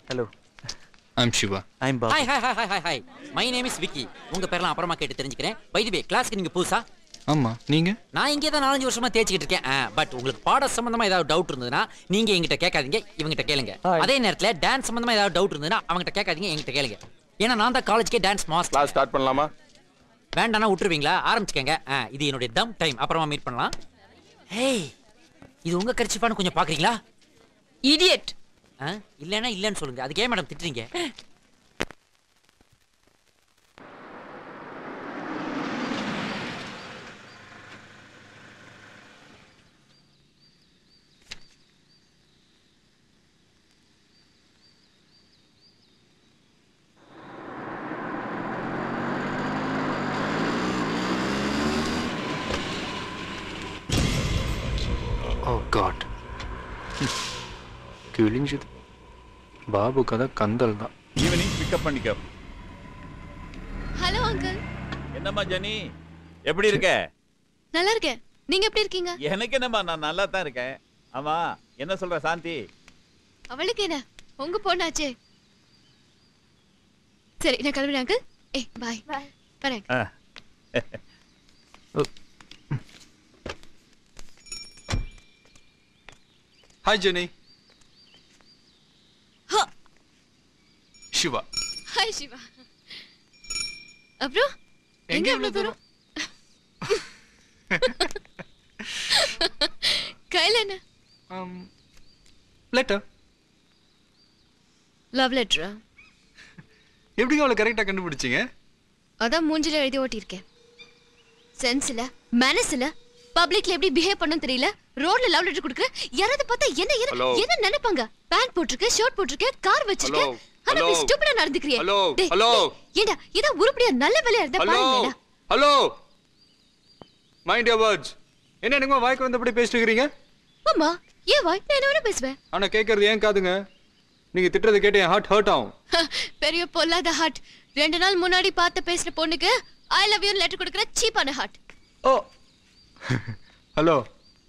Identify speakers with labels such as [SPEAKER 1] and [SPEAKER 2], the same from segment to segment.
[SPEAKER 1] Hello.
[SPEAKER 2] I'm Shiva.
[SPEAKER 1] I'm Babu.
[SPEAKER 3] Hi. My name is Vicky. உங்க பேர்லாம் அப்புறமா கேட்டு தெரிஞ்சுக்கிறேன். By the way, கிளாஸ்க்கு நீங்க புதுசா?
[SPEAKER 2] ஆமா, நீங்க?
[SPEAKER 3] நான் இங்கே தான் 4 வருஷமா தேய்ச்சிட்டு இருக்கேன். பட் உங்களுக்கு பாட சம்பந்தமா ஏதாவது டவுட் இருந்ததுன்னா நீங்க என்கிட்ட கேட்காதீங்க, இவங்கிட்ட கேளுங்க. அதே நேரத்துல டான்ஸ் சம்பந்தமா ஏதாவது டவுட் இருந்ததுன்னா அவங்கிட்ட கேட்காதீங்க, என்கிட்ட கேளுங்க. ஏன்னா நான் தான் காலேஜ்க்கே டான்ஸ் மாஸ்டர்.
[SPEAKER 4] கிளாஸ் ஸ்டார்ட் பண்ணலாமா?
[SPEAKER 3] வேண்டாம்னா விட்டுருவீங்களா? ஆரம்பிச்சுக்கங்க. இது என்னுடைய தம் டைம். அப்புறமா மீட் பண்ணலாம். ஹேய், இது உங்க கர்ச்சிஃபான்னு கொஞ்சம் பாக்குறீங்களா? இடியட். இல்லைன்னா இல்லைன்னு சொல்லுங்க. அதுக்கே மேடம் திட்டுறீங்க?
[SPEAKER 2] Oh God. கிழிஞ்சது. பாபு கதை கந்தல் தான்.
[SPEAKER 4] ஈவினிங் பிக்கப் பண்ணிக்க.
[SPEAKER 5] Hello uncle.
[SPEAKER 4] என்னம்மா ஜெனி, எப்படி இருக்க?
[SPEAKER 5] நல்லா இருக்கேன். நீங்க எப்படி இருக்கீங்க?
[SPEAKER 4] எனக்கு என்னம்மா, நான் நல்லா தான் இருக்கேன். ஆமா, என்ன சொல்ற சாந்தி?
[SPEAKER 5] அவளுக்கு என்ன, உங்க பொண்ணாச்சே. சரி, நான் கிளம்புறேன் அங்கிள். பாய். வரேன்.
[SPEAKER 2] Hi Jenny. Shiva.
[SPEAKER 5] Hi Shiva. அப்புறம் எங்க அவ்வளவு தூரம்? கையில என்ன?
[SPEAKER 2] லெட்டர்.
[SPEAKER 5] லவ் லெட்டரா?
[SPEAKER 2] எப்படிங்க அவளை கரெக்டா கண்டுபிடிச்சீங்க?
[SPEAKER 5] அதான் மூஞ்சில எழுதி ஓட்டியிருக்கேன். சென்ஸ் இல்ல, மேனஸ் இல்ல, பப்ளிக்ல எப்படி பிஹேவ் பண்ணனும் தெரியல. ரோட்ல லவ் லெட்டர் குடுக்குற யாராவது பார்த்தா என்ன நினைப்பாங்க? பேண்ட் போட்டுருக்கு, ஷர்ட் போட்டுருக்கு, கார் வச்சிருக்கு. ஆனா நீ ஸ்டூபிடா நடந்துக்கறியே.
[SPEAKER 2] ஹலோ.
[SPEAKER 5] ஏண்டா இத உருப்படியா நல்ல வேலையா இருந்தா பாருங்கடா.
[SPEAKER 2] ஹலோ. Mind your words. என்ன நீங்க வாய்க்கு வந்தபடி பேசிட்டு இருக்கீங்க?
[SPEAKER 5] அம்மா, ஏன் வாய் நான் என்ன பேசுவேன்?
[SPEAKER 2] ஆனா கேக்குறது ஏன் காதுங்க? நீங்க திட்டறத கேட்டு என் ஹார்ட் ஹர்ட் ஆகும்.
[SPEAKER 5] பெரிய பொல்லாத ஹார்ட். 2 நாள் முன்னாடி பார்த்து பேசின பொண்ணுக்கு ஐ லவ் யூ லெட்டர் கொடுக்கற சீப்பான ஹார்ட்.
[SPEAKER 2] ஓ. ஹலோ,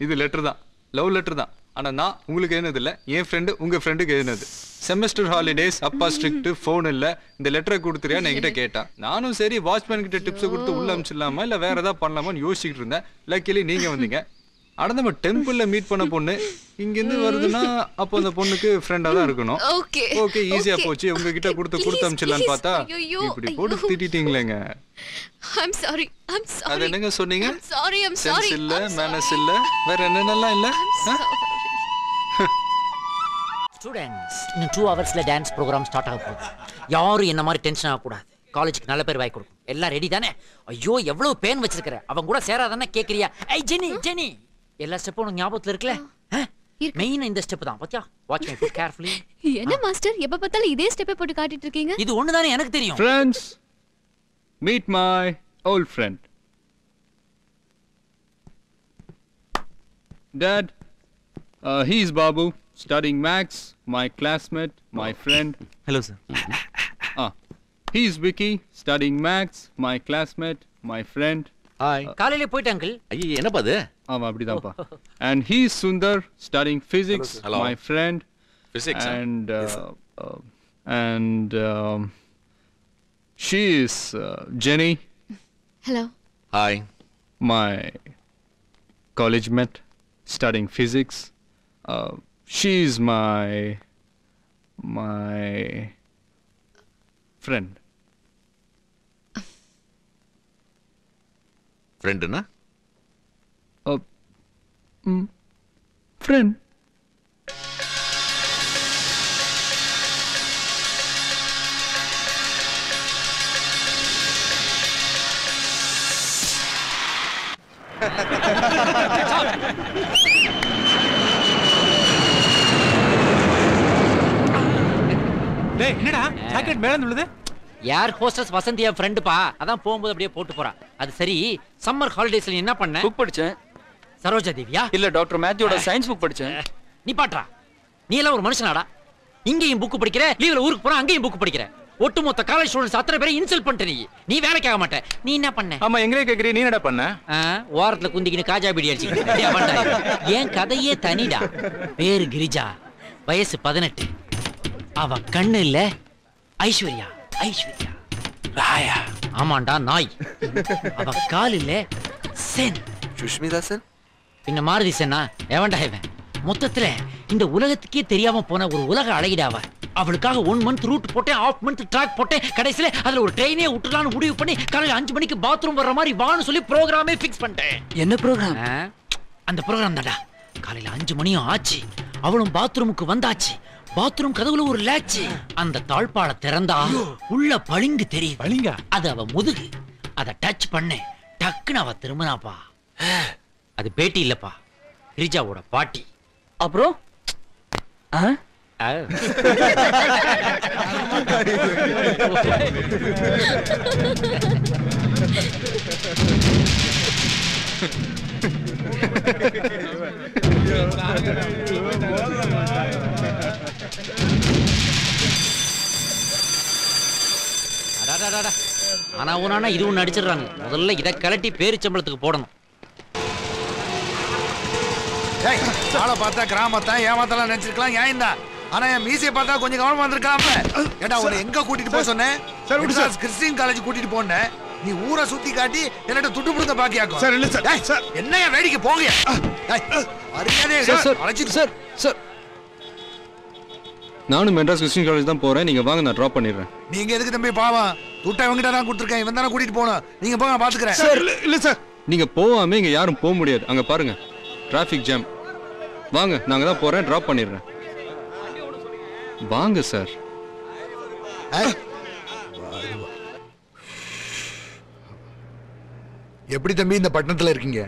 [SPEAKER 2] இது லெட்டர் தான், லவ் லெட்டர் தான். ஆனா நான் உங்களுக்கு எழுதுனது இல்ல, என் ஃப்ரெண்டு உங்க ஃப்ரெண்டுக்கு எழுதுனது. செமஸ்டர் ஹாலிடேஸ், அப்பா ஸ்ட்ரிக்ட், ஃபோன் இல்ல, இந்த லெட்டரை கொடுத்துறியா என்கிட்ட கேட்டா. நானும் சரி வாட்ச்மேன் கிட்ட டிப்ஸ் கொடுத்து உள்ள அனுப்பிச்சிடலாமா இல்ல வேற ஏதாவது பண்ணலாமான்னு யோசிச்சுட்டு இருந்தேன். லக்கிலி நீங்க வந்தீங்க. ஆனா நம்ம டெம்பிள்ல மீட் பண்ண பொண்ணு இங்க இருந்து வருதுன்னா அப்போ அந்த பொண்ணுக்கு ஃப்ரெண்டா தான் இருக்கணும். ஓகே, ஈஸியா போச்சு. உங்ககிட்ட கொடுத்து அனுப்பிச்சிடலான்னு பார்த்தா இப்படி போட்டு திட்டிட்டீங்களேங்க.
[SPEAKER 5] I'm sorry.
[SPEAKER 2] அது என்னங்க சொன்னீங்க?
[SPEAKER 5] I'm sorry.
[SPEAKER 2] சென்ஸ் இல்ல, மேனஸ் இல்ல, வேற என்னென்னலாம் இல்ல?
[SPEAKER 3] ஸ்டூடண்ட்ஸ், இன்னும் 2 ஹவர்ஸ்ல டான்ஸ் ப்ரோக்ராம் ஸ்டார்ட் ஆக போகுது. யாரும் என்ன மாதிரி டென்ஷன் ஆகக்கூடாது. காலேஜுக்கு நல்ல பேர் வாங்கி கொடுக்கும். எல்லாம் ரெடி தானே? ஐயோ, எவ்வளவு பேன் வச்சிருக்கிற. அவங்க கூட சேராதானே கேட்கறியா? ஐ ஜெனி, எல்லா ஸ்டெப்பும் உனக்கு ஞாபகத்துல இருக்குல்ல? மெயின் இந்த ஸ்டெப் தான். பாத்தியா? Watch my foot carefully.
[SPEAKER 5] என்ன மாஸ்டர், எப்ப பார்த்தாலும் இதே ஸ்டெப்பை போட்டு காட்டிட்டு இருக்கீங்க?
[SPEAKER 3] இது ஒண்ணு தானே எனக்கு தெரியும்.
[SPEAKER 2] Friends, meet my old friend. Dad, he's Babu, studying Max, my classmate, my friend.
[SPEAKER 1] Hello sir.
[SPEAKER 2] He's Vicky, studying Max, my classmate, my friend.
[SPEAKER 1] Hi.
[SPEAKER 3] காலையில போயிட்டு அங்கிள்.
[SPEAKER 1] ஐயே, என்னப்பா இது?
[SPEAKER 2] ஆமா, அப்படிதான்ப்பா. And he's Sundar, studying physics, my friend.
[SPEAKER 1] Physics.
[SPEAKER 2] And she is Jenny.
[SPEAKER 5] Hello.
[SPEAKER 1] Hi.
[SPEAKER 2] My college mate, studying physics. She's my friend.
[SPEAKER 1] Friend na?
[SPEAKER 2] Friend.
[SPEAKER 1] டேய், என்னடா jacket மேல விழுது?
[SPEAKER 3] யார் ஹோஸ்டஸ் வசந்தி என் ஃப்ரெண்டுப்பா. அதான் போகும்போது அப்படியே போட்டு போறா. அது சரி, சம்மர் ஹாலிடேஸ்ல என்ன பண்ண?
[SPEAKER 6] புக் படிச்சேன்.
[SPEAKER 3] சரோஜா தேவியா?
[SPEAKER 6] இல்ல, டாக்டர் மேத்யூவோட சயின்ஸ் புக் படிச்சேன்.
[SPEAKER 3] நீ பாட்றா, நீ எல்லாம் ஒரு மனுஷனாடா? இங்கேயும் புக் படிக்கிற, லீவ்ல ஊருக்கு போற, அங்கேயும் புக் படிக்கிற. ஒட்டுமொத்த காலேஜ் ஸ்டூடண்ட்ஸ் அத்தனை பேரை இன்சல்ட் பண்ணிட்ட. நீ வேலைக்கு ஆக மாட்ட. நீ என்ன பண்ண?
[SPEAKER 4] ஆமா, எங்களே கேக்குறீ, நீ என்னடா பண்ண?
[SPEAKER 3] ஓரத்துல குந்திக்கின்னு காஜா பீடி அடிச்சுக்கிட்டு ஏன் கதையே தனிடா. பேரு கிரிஜா, வயசு 18. அவ கண்ணு இல்ல ஐஸ்வர்யா. ஐஸ்வர்யா
[SPEAKER 1] ராயா.
[SPEAKER 3] ஆமாண்டா நாய். அவ கால் இல்ல சென்.
[SPEAKER 1] சுஷ்மிதா சென்.
[SPEAKER 3] பின்ன மாருதி சென்னா எவன்டா இவன்? மொத்தத்துல இந்த உலகத்துக்கே தெரியாம போன ஒரு உலக அழகிடாவ. அவளுக்காக 1 மந்த் ரூட் போட்டேன், 1/2 மந்த் ட்ராக் போட்டேன். கடைசியில அதுல ஒரு ட்ரெயினே விட்டுலான்னு முடிவு பண்ணி காலையில 5 மணிக்கு பாத்ரூம் வர்ற மாதிரி வான்னு சொல்லி ப்ரோக்ராமே ஃபிக்ஸ் பண்ணிட்டேன்.
[SPEAKER 6] என்ன ப்ரோக்ராம்?
[SPEAKER 3] அந்த ப்ரோக்ராம் தான்டா. காலையில 5 மணியும் ஆச்சு, அவளும் பாத்ரூமுக்கு வந்தாச்சு. பாத்ரூம் கதவுல ஒரு லேட்ச். அந்த தாழ்பாள திறந்தா உள்ள பளிங்கு தெரியுது.
[SPEAKER 1] பளிங்கா?
[SPEAKER 3] அது அவ முதுகு. அத டச் பண்ணேன், டக்குன்னு அவ திரும்பினாப்பா. அது பேட்டி இல்லப்பா, கிரிஜாவோட பாட்டி.
[SPEAKER 6] அப்புறம்
[SPEAKER 3] ஆனா ஊனா இது ஒண்ணு அடிச்சிடுறாங்க. முதல்ல இதை கலட்டி பேரிச்சம்பளத்துக்கு போடணும்.
[SPEAKER 7] ஆளை பார்த்தா கிராமத்தான் ஏமாத்தலாம் நினைச்சிருக்கலாம், ஏன் தான். ஆனா என் மீசையை பார்த்தா கொஞ்சம் கவனமா வந்திருக்கலாம்ல. ஏடா உன்னை எங்க கூட்டிட்டு போக சொன்னேன்? கிறிஸ்டியன் காலேஜ் கூட்டிட்டு போனேன். நீ ஊரை சுத்தி காட்டி என்னட்ட துட்டு புடுங்க பாக்கியாக்கும்.
[SPEAKER 1] சார் இல்ல சார்.
[SPEAKER 7] என்னைய வேடிக்கை போங்க.
[SPEAKER 2] சார் சார் நானும் மெட்ராஸ் கிறிஸ்டியன் காலேஜ் தான் போறேன். நீங்க வாங்க, நான் டிராப் பண்ணிடுறேன்.
[SPEAKER 7] நீங்க எதுக்கு தம்பி பாவம்? துட்டை இவங்கிட்ட தான் கொடுத்துருக்கேன், இவன் தானே கூட்டிட்டு போகணும். நீங்க போங்க, நான் பாத்துக்கிறேன்.
[SPEAKER 2] சார் இல்ல சார், நீங்க போகாம இங்க யாரும் போக முடியாது. அங்க பாருங்க டிராஃபிக் ஜாம். வாங்க, நாங்க தான் போறேன், டிராப் பண்ணிடுறேன். வாங்க சார்.
[SPEAKER 7] எப்படி தம்பி இந்த பட்டணத்துல இருக்கீங்க?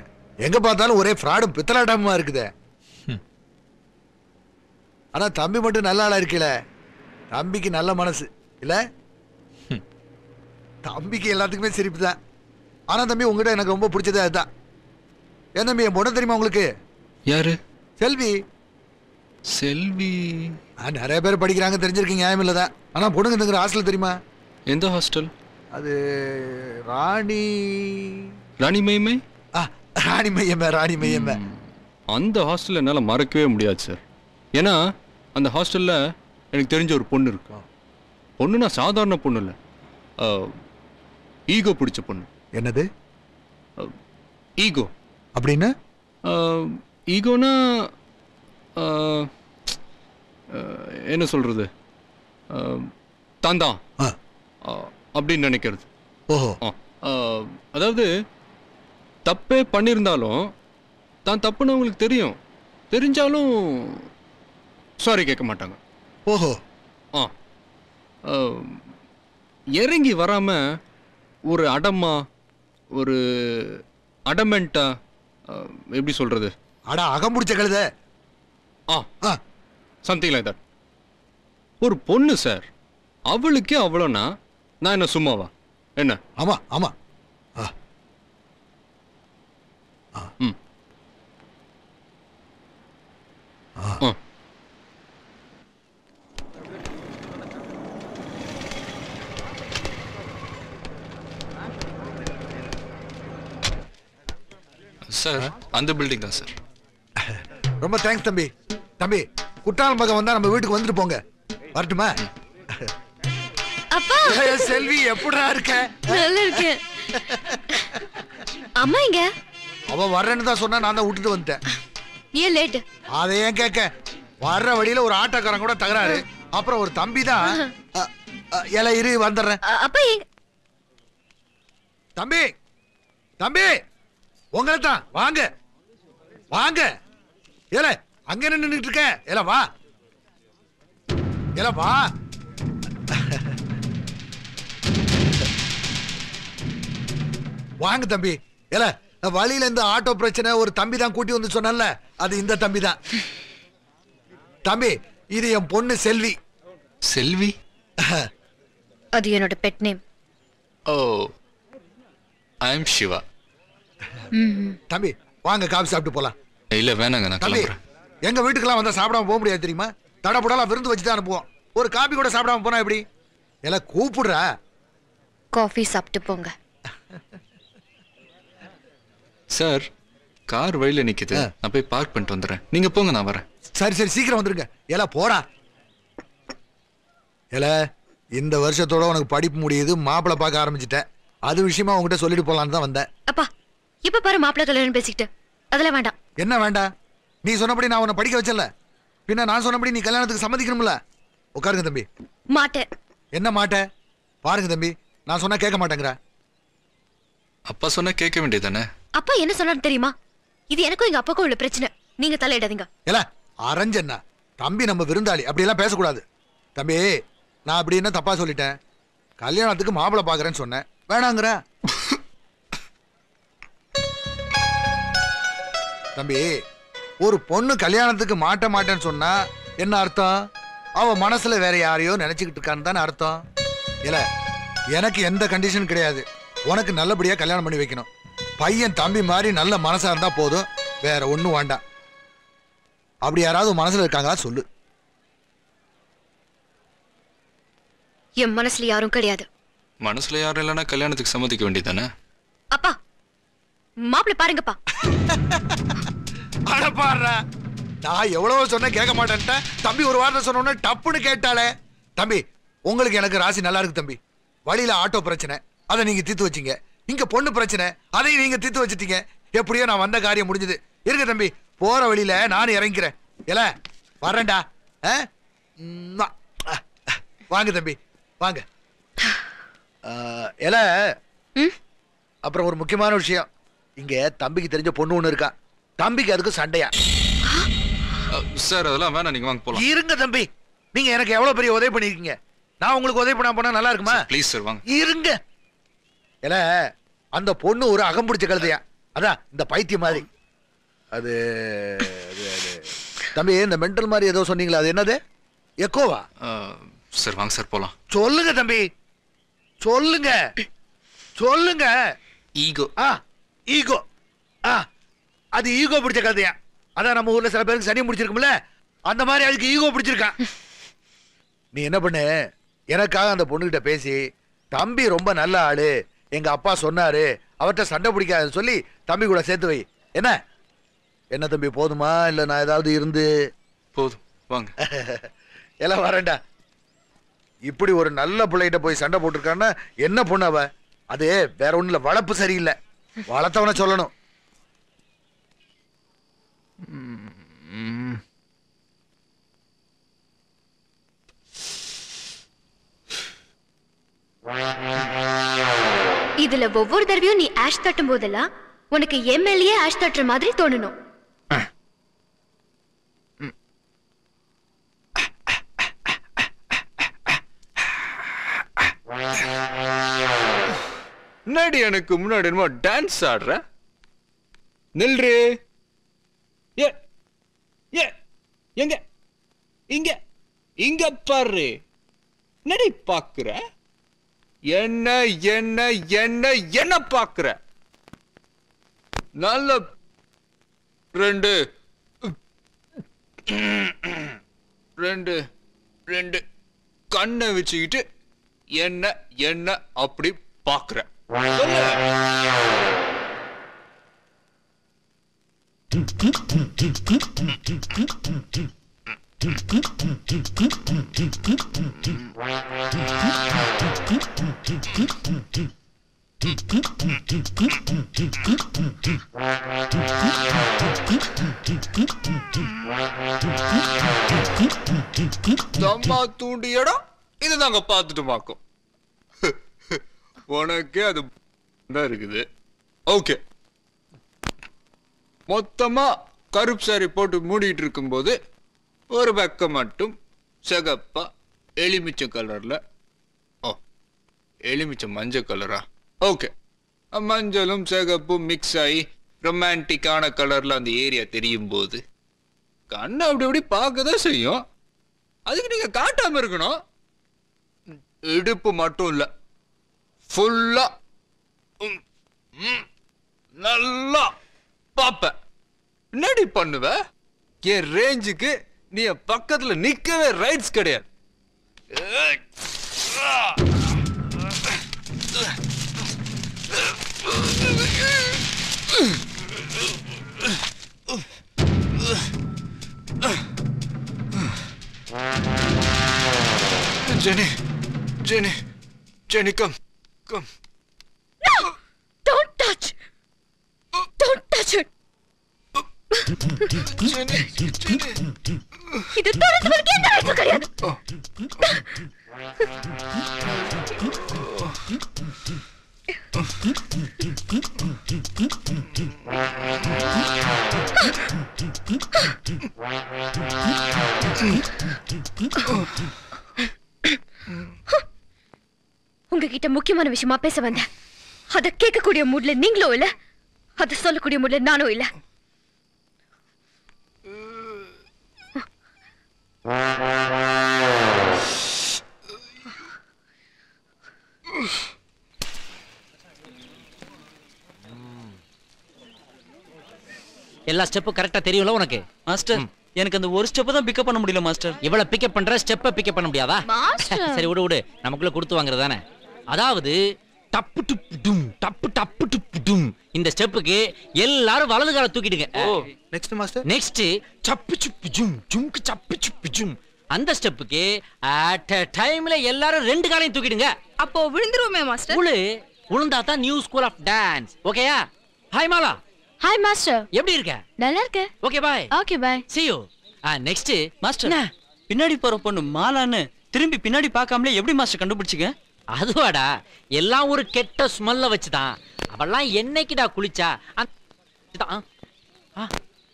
[SPEAKER 7] எங்க பார்த்தாலும் ஒரே ஃப்ராடும் பித்தலாட்டமா இருக்குதே. ஆனா தம்பி மட்டும் நல்ல ஆளா இருக்கல. தம்பிக்கு நல்ல மனசு இல்ல? தம்பிக்கு எல்லாத்துக்குமே சிரிப்பு தான். ஆனா தம்பி உங்ககிட்ட எனக்கு ரொம்ப பிடிச்சது அதுதான். ஏன் தம்பி என் பொண்ணு தெரியுமா உங்களுக்கு?
[SPEAKER 2] யாரு?
[SPEAKER 7] செல்வி.
[SPEAKER 2] செல்வி
[SPEAKER 7] நிறைய பேர் படிக்கிறாங்க, தெரிஞ்சிருக்கீங்க, நியாயம் இல்லதான். ஆனா பொண்ணுங்க தங்குற ஹாஸ்டல் தெரியுமா?
[SPEAKER 2] எந்த ஹாஸ்டல்?
[SPEAKER 7] அது ராணி
[SPEAKER 2] ராணிமயமே.
[SPEAKER 7] ராணிமயமே.
[SPEAKER 2] அந்த ஹாஸ்டல் என்னால் மறக்கவே முடியாது சார். ஏன்னா அந்த ஹாஸ்டலில் எனக்கு தெரிஞ்ச ஒரு பொண்ணு இருக்கு. பொண்ணுனா சாதாரண பொண்ணு இல்லை, ஈகோ பிடிச்ச பொண்ணு.
[SPEAKER 7] என்னது
[SPEAKER 2] ஈகோ?
[SPEAKER 7] அப்படின்னு
[SPEAKER 2] ஈகோனா என்ன சொல்றது, தான் அப்படின்னு நினைக்கிறது.
[SPEAKER 7] ஓஹோ.
[SPEAKER 2] அதாவது தப்பே பண்ணியிருந்தாலும் தான் தப்புன்னு அவங்களுக்கு தெரியும், தெரிஞ்சாலும் சாரி கேட்க மாட்டாங்க.
[SPEAKER 7] ஓஹோ.
[SPEAKER 2] இறங்கி வராம ஒரு அடமா, ஒரு அடமெண்டா, எப்படி சொல்றது,
[SPEAKER 7] அகம் பிடிச்ச கழுத.
[SPEAKER 2] Something like that. ஒரு பொண்ணு சார், அவளுக்கே அவ்வளோனா நான் என்ன சும்மாவா என்ன?
[SPEAKER 7] ஆமா ஆமா.
[SPEAKER 2] சார் அந்த பில்டிங் தான் சார்.
[SPEAKER 7] ரொம்ப தேங்க்ஸ் தம்பி. தம்பி குட்டால் மகன் வந்தா நம்ம வீட்டுக்கு வந்துட்டு போங்க. வரட்டுமா?
[SPEAKER 5] அப்பா
[SPEAKER 7] செல்வி எப்படிடா இருக்க?
[SPEAKER 5] நல்லா இருக்கேன். அம்மா எங்க?
[SPEAKER 7] அவ வர்றேன்னு தான் சொன்னா, நான் தான் விட்டுட்டு வந்துட்டேன்.
[SPEAKER 5] ஏன் லேட்?
[SPEAKER 7] அதை ஏன் கேட்க? வர்ற வழியில ஒரு ஆட்டோக்காரன் கூட தகராறு. அப்புறம் ஒரு தம்பி தான் இலை இரு வந்துடுறேன்.
[SPEAKER 5] அப்பா எங்க?
[SPEAKER 7] தம்பி தம்பி உங்களை தான். வாங்க வாங்க. ஏல அங்க நின்றுட்டு இருக்க. ஏல வா. ஏல வா. வாங்க தம்பி. ஏல வழியில இந்த ஆட்டோ பிரச்சனை ஒரு தம்பி தான் கூட்டி வந்து சொன்னல, அது இந்த தம்பி தான். தம்பி இது என் பொண்ணு செல்வி.
[SPEAKER 2] செல்வி?
[SPEAKER 5] அது என்னோட பெட் நேம்.
[SPEAKER 2] ஓ, ஐ அம் சிவா.
[SPEAKER 7] தம்பி வாங்க காபி சாப்பிட்டு போலாம்.
[SPEAKER 2] இல்ல வேணாங்க, நான் கிளம்புறேன்.
[SPEAKER 7] எங்க வீட்டுக்கெல்லாம் வந்தா சாப்பிடாம போக முடியாது தெரியுமா? தடபுடலாம் விருந்து வச்சு தான் அனுப்புவோம். ஒரு காபி கூட சாப்பிடாம போனா எப்படி? எல்லாம் கூப்பிடுற.
[SPEAKER 5] காஃபி சாப்பிட்டு போங்க.
[SPEAKER 2] சார் கார் வழியில நிக்குது, நான் போய் பார்க் பண்ணிட்டு வந்துடுறேன். நீங்க போங்க, நான் வரேன்.
[SPEAKER 7] சரி சரி சீக்கிரம் வந்துருங்க. ஏல போடா. ஏல இந்த வருஷத்தோட உனக்கு படிப்பு முடியுது, மாப்பிள்ளை பார்க்க ஆரம்பிச்சிட்டேன். அது விஷயமா உங்ககிட்ட சொல்லிட்டு போலான்னு தான் வந்தேன்.
[SPEAKER 5] அப்பா இப்ப பாரு மாப்பிள்ளை கல்யாணம் பேசிக்கிட்டு அதெல்லாம் வேண்டாம்.
[SPEAKER 7] என்ன வேண்டாம்? நீ சொன்னபடி நான் உன்னை படிக்க வச்சல, பின்ன நான் சொன்னபடி நீ கல்யாணத்துக்கு சம்மதிக்கணும்ல. உட்காருங்க தம்பி.
[SPEAKER 5] மாட்டேன்.
[SPEAKER 7] என்ன மாட்டேன்? பாருங்க தம்பி, நான் சொன்னா கேட்க மாட்டேங்கிற.
[SPEAKER 2] அப்பா சொன்னா கேட்க வேண்டியதானே?
[SPEAKER 5] அப்பா என்ன சொன்னாரு தெரியுமா? இது எனக்கும் எங்க அப்பாக்கும் உள்ள பிரச்சனை, நீங்க தலையிடாதீங்க.
[SPEAKER 7] ஏல அரஞ்சன்னா தம்பி நம்ம விருந்தாளி, அப்படி எல்லாம் பேசக்கூடாது. தம்பி நான் அப்படி என்ன தப்பா சொல்லிட்டேன்? கல்யாணத்துக்கு மாப்பிள்ளை பாக்குறேன்னு சொன்னேன், வேணாங்கிற. தம்பி ஒரு பொண்ணு கல்யாணத்துக்கு மாட்ட மாட்டேன்னு சொன்னா என்ன அர்த்தம்? அவ மனசுல வேற யாரையோ நினைச்சுக்கிட்டு இருக்கான்னு தானே அர்த்தம். இல்ல எனக்கு எந்த கண்டிஷன் கிடையாது. உனக்கு நல்லபடியா கல்யாணம் பண்ணி வைக்கணும். பையன் தம்பி மாதிரி நல்ல மனசா இருந்தா போதும், வேற ஒண்ணும் வேண்டாம். அப்படி யாராவது மனசுல இருக்காங்களா சொல்லு.
[SPEAKER 5] என் மனசுல யாரும் கிடையாது.
[SPEAKER 2] மனசுல யாரும் இல்லைன்னா கல்யாணத்துக்கு சம்மதிக்க வேண்டியதானே?
[SPEAKER 5] அப்பா மாப்பிள்ளை பாருங்கப்பா.
[SPEAKER 7] அட பாருடா, நான் எவ்வளவு சொன்ன கேட்க மாட்டேன்ட்ட. தம்பி ஒரு வார்த்தை சொன்ன டப்புன்னு கேட்டாலே. தம்பி உங்களுக்கு எனக்கு ராசி நல்லா இருக்கு தம்பி. வழியில ஆட்டோ பிரச்சனை, அதை நீங்க தீர்த்து வச்சீங்க. இங்க பொண்ணு பிரச்சனை, அதையும் நீங்க தீர்த்து வச்சிட்டீங்க. எப்படியோ நான் வந்த காரியம் முடிஞ்சது. இருங்க தம்பி, போற வழியில நானும் இறங்கிக்கிறேன். ஏல வரேன்டா. வாங்க தம்பி வாங்க. ஏல அப்புறம் ஒரு முக்கியமான விஷயம், இங்க தம்பிக்கு தெரிஞ்ச பொண்ணு ஒண்ணு இருக்கா. தம்பிக்கு அதுக்கு சண்டையா?
[SPEAKER 2] சார் அதெல்லாம் வேணாம், நீங்க வாங்க போலாம்.
[SPEAKER 7] இருங்க தம்பி, நீங்க எனக்கு எவ்வளவு பெரிய உதவி பண்ணிருக்கீங்க. நான் உங்களுக்கு உதவி பண்ண போனா நல்லா இருக்குமா?
[SPEAKER 2] ப்ளீஸ் சார் வாங்க.
[SPEAKER 7] இருங்க. ஏல அந்த பொண்ணு ஒரு அகம்பிடிச்ச கழுதையா, அதான் இந்த பைத்தியம் மாதிரி. அது தம்பி இந்த மென்டல் மாதிரி ஏதோ சொன்னீங்களா, அது என்னது? எக்கோவா?
[SPEAKER 2] சார் வாங்க சார் போலாம்.
[SPEAKER 7] சொல்லுங்க தம்பி சொல்லுங்க சொல்லுங்க.
[SPEAKER 2] ஈகோ.
[SPEAKER 7] ஈகோ. அது ஈகோ பிடிச்ச கதையா. அதான் நம்ம ஊர்ல சில பேருக்கு சனி முடிச்சிருக்கும்ல, அந்த மாதிரி அதுக்கு ஈகோ பிடிச்சிருக்கான். நீ என்ன பண்ணு, எனக்காக அந்த பொண்ணுகிட்ட பேசி, தம்பி ரொம்ப நல்ல ஆளு, எங்க அப்பா சொன்னாரு, அவர்கிட்ட சண்டை பிடிக்காதுன்னு சொல்லி தம்பி கூட சேர்த்து வை. என்ன என்ன தம்பி போதுமா, இல்ல நான் ஏதாவது இருந்து?
[SPEAKER 2] போதும் வாங்க.
[SPEAKER 7] எல்லாம் வரேன்டா. இப்படி ஒரு நல்ல பிள்ளைகிட்ட போய் சண்டை போட்டிருக்கான்னா என்ன பொண்ணு அவ? அது வேற ஒண்ணுல வளர்ப்பு சரியில்லை, வளர்த்தவன சொல்லணும்.
[SPEAKER 5] இதுல ஒவ்வொரு தடவையும் நீ ஆஷ் தட்டும் போதெல்லாம் உனக்கு எம்எல்ஏ ஆஷ் தட்டுற மாதிரி தோணணும்.
[SPEAKER 2] முன்னாடி எனக்கு முன்னாடி என்னமோ டான்ஸ் ஆடுற. நில்றி. ஏ ஏ எங்க இங்க இங்க பாரு. நடி பாக்குற என்ன என்ன என்ன என்ன பாக்குற? நல்ல ரெண்டு ரெண்டு ரெண்டு கண்ணை வச்சுக்கிட்டு என்ன என்ன அப்படி பாக்குற? தம்மா தூண்டி இடம் இது நாங்க பார்த்துட்டு பார்க்கோம். உனக்கே அது இருக்குது. ஓகே, மொத்தமா கருப்பு சாரி போட்டு மூடிட்டு இருக்கும்போது ஒரு பக்கம் மட்டும் சிகப்பா எலுமிச்சை கலர்ல, எலுமிச்சை மஞ்சள் கலரா? ஓகே, மஞ்சளும் சிகப்பும் மிக்ஸ் ஆகி ரொமான்டிக்கான கலர்ல அந்த ஏரியா தெரியும் போது கண்ணை அப்படி அப்படி பார்க்கதான் செய்யும். அதுக்கு நீங்க காட்டாம இருக்கணும். இடுப்பு மட்டும் இல்ல, ஃபுல்லா நல்லா பாப்ப. என்னடி பண்ணுவ? என் ரேஞ்சுக்கு நீ பக்கத்துல நிக்கவே ரைட்ஸ் கிடையாது. Jenny, Jenny, Jenny, come, come.
[SPEAKER 5] No! Don't touch! Don't touch it!
[SPEAKER 2] Jenny, Jenny.
[SPEAKER 5] இது தொலைஞ்சவருக்கு எந்த வயசும் கிடையாது. உங்ககிட்ட முக்கியமான விஷயமா பேச வந்தேன். அத கேட்கக்கூடிய மூட்ல நீங்களும் இல்ல, அத சொல்லக்கூடிய மூட்ல நானும் இல்ல.
[SPEAKER 3] எல்லா ஸ்டெப்பும் கரெக்டா தெரியும்ல உனக்கு?
[SPEAKER 6] மாஸ்டர் எனக்கு அந்த ஒரு ஸ்டெப் தான் பிக்கப் பண்ண முடியல மாஸ்டர்.
[SPEAKER 3] இவ்வளவு பிக்கப் பண்ற ஸ்டெப்ப பிக்கப் பண்ண முடியாதா? சரி விடு விடு, நமக்குள்ள கொடுத்து வாங்குறது தானே. அதாவது டப்பு டுப்பு டும் டப்பு டப்பு டுப்பு டும் இந்த ஸ்டெப்புக்கு எல்லாரும் வலது கால தூக்கிடுங்க.
[SPEAKER 2] Next master.
[SPEAKER 3] நெக்ஸ்ட் சப்பு சுப்பு ஜும் ஜும்க்கு சப்பு சுப்பு ஜும் அந்த ஸ்டெப்புக்கு அட் a டைம்ல எல்லாரும் ரெண்டு காலையும் தூக்கிடுங்க.
[SPEAKER 5] அப்போ விழுந்துருவோமே மாஸ்டர்?
[SPEAKER 3] உளுந்தா தான் நியூ ஸ்கூல் ஆஃப் டான்ஸ். ஓகேயா? ஹாய் மாலா.
[SPEAKER 5] Hi master.
[SPEAKER 3] எப்படி இருக்க?
[SPEAKER 5] நல்லா இருக்கேன்.
[SPEAKER 3] Okay bye.
[SPEAKER 5] Okay bye.
[SPEAKER 3] see you. Next
[SPEAKER 6] master பின்னாடி போற பொண்ணு மாலான்னு திரும்பி பின்னாடி பார்க்காமலே எப்படி மாஸ்டர் கண்டுபிடிச்சிங்க?
[SPEAKER 3] அதுவாடா எல்லாம் ஒரு கெட்ட ஸ்மெல்ல வச்சுதான். அவெல்லாம் என்னைக்குடா குளிச்சா?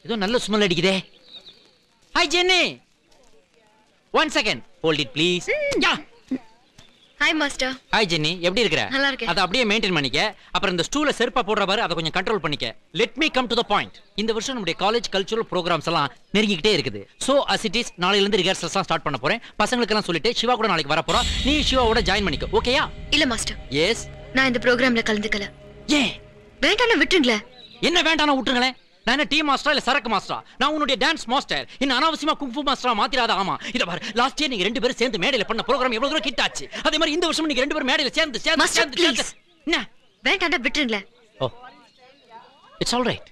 [SPEAKER 3] ஏதோ நல்ல ஸ்மெல் அடிக்குதே. Hi Jenny, 1 second hold it please. Yeah
[SPEAKER 5] hi master.
[SPEAKER 3] Hi Jenny, எப்படி இருக்கற?
[SPEAKER 5] நல்லா இருக்கேன்.
[SPEAKER 3] அத அப்படியே மெயின்டைன் பண்ணிக்க. அப்புறம் இந்த ஸ்டூல செருப்பா போடுற பாரு, அத கொஞ்சம் கண்ட்ரோல் பண்ணிக்க. Let me come to the point. இந்த வருஷம் நம்முடைய காலேஜ் கல்ச்சுரல் ப்ரோகிராம்ஸ் எல்லாம் நெருங்கிட்டே இருக்குது. சோ as it is நாளையில இருந்து ரிஹர்சல்ஸ் ஸ்டார்ட் பண்ண போறேன். பசங்களுக்கு எல்லாம் சொல்லிட்டு சிவா கூட நாளைக்கு வர போறா. நீ சிவாவோட ஜாயின் பண்ணிக்கோ. ஓகேயா?
[SPEAKER 5] இல்ல மாஸ்டர்,
[SPEAKER 3] எஸ்.
[SPEAKER 5] நான் இந்த ப்ரோகிராம்ல கலந்துக்கல.
[SPEAKER 3] ஏன்?
[SPEAKER 5] வேண்டாம்னா விட்டுருங்களே.
[SPEAKER 3] என்ன வேண்டாம்னா விட்டுருங்களே? நான் என்ன டீ மாஸ்டரா இல்ல சரக்கு மாஸ்டரா? நான் உன்னுடைய டான்ஸ் மாஸ்டர். என்ன அனாவசியமா குங்ஃபு மாஸ்டரா மாத்திராத. ஆமா இத பாரு, லாஸ்ட் இயர் நீங்க ரெண்டு பேரும் சேர்ந்து மேடையில பண்ண ப்ரோகிராம் எவ்வளவு தூரம் ஹிட் ஆச்சு. அதே மாதிரி இந்த வருஷம் நீங்க ரெண்டு பேரும் மேடையில சேர்ந்து
[SPEAKER 5] மாஸ்டர் ப்ளீஸ்
[SPEAKER 3] என்ன
[SPEAKER 5] வேண்டாம்னா விட்டுருங்களே.
[SPEAKER 3] Oh it's all right.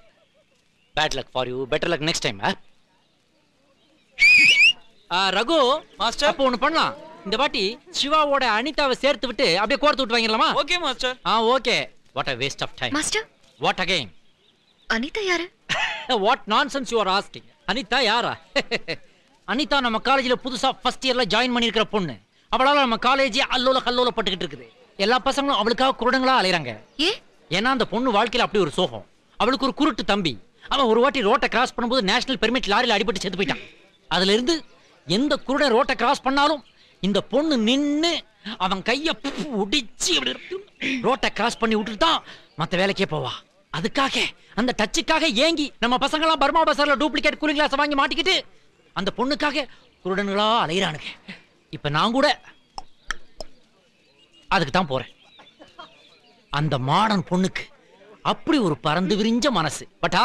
[SPEAKER 3] Bad luck for you, better luck next time. Raghu
[SPEAKER 6] master
[SPEAKER 3] அப்போ ஒன்னு பண்ணலாம். இந்த வாட்டி சிவாவோட அனிதாவை சேர்த்து விட்டு அப்படியே கோர்த்து விட்டு வாங்கிடலாமா?
[SPEAKER 6] Okay master.
[SPEAKER 3] Okay. What a waste of time.
[SPEAKER 5] Master
[SPEAKER 3] What again?
[SPEAKER 5] Anita யாரு?
[SPEAKER 3] What nonsense you are asking. Anitha யாரா? அனிதா நம்ம காலேஜ்ல புதுசா ஃபர்ஸ்ட் இயர்ல ஜாயின் பண்ணிருக்கிற பொண்ணு. அவளால நம்ம காலேஜே அல்லோல கல்லோல பட்டுக்கிட்டு இருக்குது. எல்லா பசங்களும் அவளுக்காக குருடங்களா அலையறாங்க. ஏன்னா அந்த பொண்ணு வாழ்க்கையில அப்படி ஒரு சோகம். அவளுக்கு ஒரு குருட்டு தம்பி. அவன் ஒரு வாட்டி ரோட்டை கிராஸ் பண்ணும்போது நேஷனல் பெர்மிட் லாரியில அடிபட்டு செத்து போயிட்டான். அதுல இருந்து எந்த குருடன் ரோட்டை கிராஸ் பண்ணாலும் இந்த பொண்ணு நின்னு அவன் கைய உடிச்சு ரோட்டை கிராஸ் பண்ணி விட்டுட்டு தான் மத்த வேலைக்கே போவா. அதுக்காக அந்த டச்சுக்காக ஏங்கி நம்ம பசங்களாம் பர்மா பசார்ல டூப்ளிகேட் கூலிங் கிளாஸ் வாங்கி மாட்டிக்கிட்டு அந்த பொண்ணுக்காக குருடனுங்களா அலையறானுங்க. இப்ப நான் கூட அதுக்கு தான் போறேன். அந்த மாடர்ன் பொண்ணுக்கு அப்படி ஒரு பறந்து விரிஞ்ச மனசு. பட்டா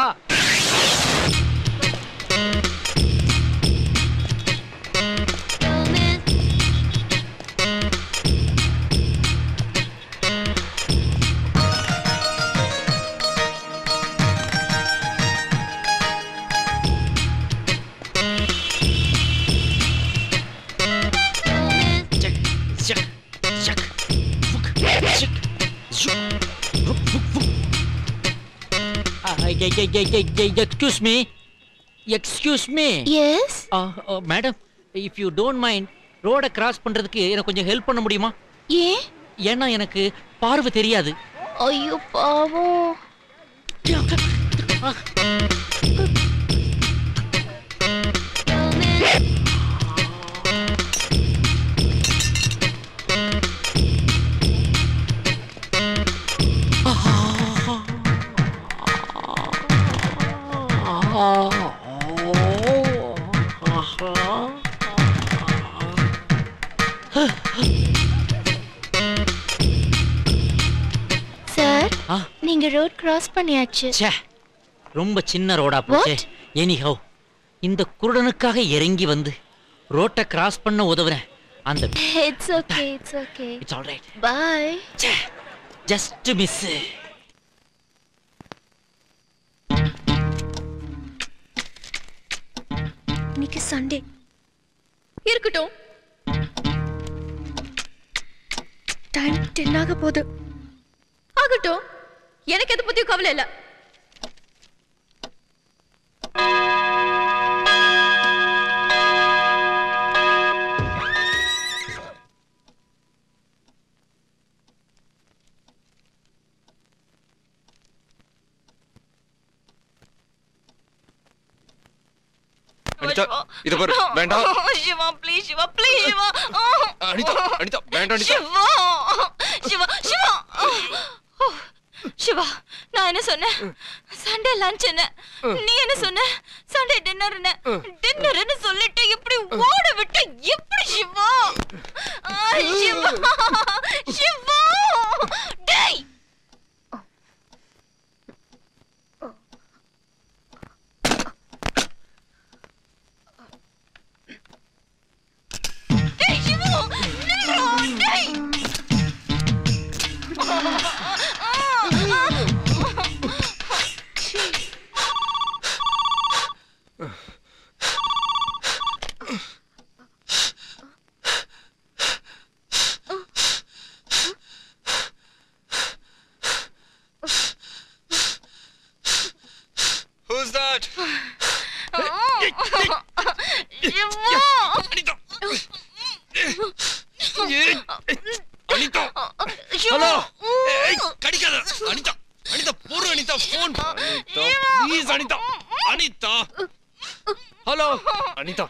[SPEAKER 3] Excuse me.
[SPEAKER 5] Yes.
[SPEAKER 3] Madam, if you don't mind, ரோட கிராஸ் பண்றதுக்கு எனக்கு கொஞ்சம் ஹெல்ப் பண்ண முடியுமா? ஏன்னா எனக்கு பார்வை தெரியாது.
[SPEAKER 5] ஐயோ பாவம். சார், நீங்க ரோட் கிராஸ் பண்ணியாச்சு.
[SPEAKER 3] ரொம்ப சின்ன ரோடா போச்சே. எனிஹவ் இந்த குருடனுக்காக இறங்கி வந்து ரோட்டை கிராஸ் பண்ண உதவுறேன். அந்த
[SPEAKER 5] It's okay, it's okay.
[SPEAKER 3] It's all right.
[SPEAKER 5] Bye.
[SPEAKER 3] Just miss.
[SPEAKER 5] இன்னைக்கு சண்டே. இருக்கட்டும். டைம் 10 ஆக போகுது. ஆகட்டும், எனக்கு எதை பத்தியும் கவலை இல்ல.
[SPEAKER 1] அனிதா இத பாரு வேண்டாம்
[SPEAKER 8] சிவா ப்ளீஸ் சிவா ப்ளீஸ் சிவா
[SPEAKER 1] அனிதா அனிதா வேண்டாம் அனிதா
[SPEAKER 8] சிவா சிவா சிவா சிவா நான் என்ன சொன்னேன் சண்டே லஞ்ச் என்ன நீ என்ன சொன்ன சண்டே டின்னர்னு சொல்லிட்டு இப்படி ஓட விட்டு எப்படி சிவா சிவா சிவா டேய்
[SPEAKER 1] Who's that? Anita! Hello! Hey, kadikada! Anita! Anita, poor Anita, phone! Anita, please, Anita! Anita! Hello! Anita!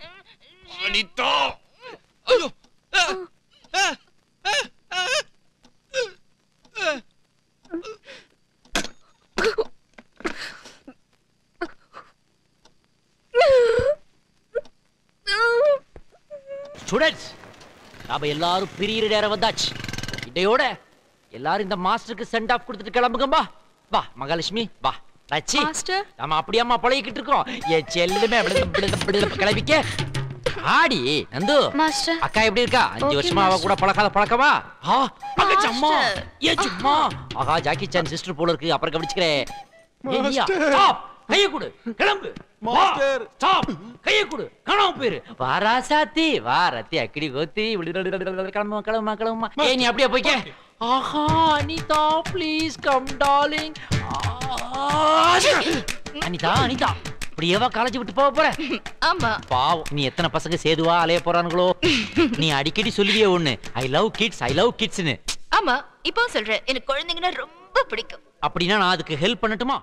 [SPEAKER 1] Anita! Hello!
[SPEAKER 3] Students, நாம எல்லாரும் பிரியிற நேரம் வந்தாச்சு. இதையோட எல்லாரும் இந்த மாஸ்டருக்கு சென்ட் ஆஃப் கொடுத்துட்டு கிளம்புங்கம்பா. வா மகாலட்சுமி, வா ரச்சி.
[SPEAKER 5] மாஸ்டர்,
[SPEAKER 3] நாம அப்படியாம்மா பழகிக்கிட்டு இருக்கோம். என் செல்லுமே கிளம்பிக்க. ஆடி நந்து
[SPEAKER 5] மாஸ்டர்.
[SPEAKER 3] அக்கா எப்படி இருக்கா? 5 வருஷமா அவ கூட பழக்காத பழக்கமா? பக்கச்சு அம்மா ஏன் சும்மா? ஆஹா, ஜாக்கி சான் சிஸ்டர் போல இருக்கு. அப்புறம் கவனிச்சுக்கிறேன். கையை கொடு, கிளம்பு. மாஸ்டர் ஸ்டாப், கையை கொடு, காணாம போயிரு. வாரா சாத்தி, வா ரத்தி அக்கடி கோத்தி, கிளம்புமா கிளம்புமா கிளம்புமா. ஏய் நீ அப்படியே போய்க்க. ஆஹா Anita please come darling. Anita Anita அப்படியேவா காலேஜ் விட்டு போக போற?
[SPEAKER 5] ஆமா.
[SPEAKER 3] பாவம், நீ எத்தனை பசங்க சேதுவா அலைய போறானுங்களோ. நீ அடிக்கடி சொல்லுவியே ஒண்ணு, ஐ லவ் கிட்ஸ்னு.
[SPEAKER 5] ஆமா, இப்போ சொல்றேன், எனக்கு குழந்தைங்கன்னா ரொம்ப பிடிக்கும்.
[SPEAKER 3] அப்படின்னா நான் அதுக்கு ஹெல்ப் பண்ணட்டுமா?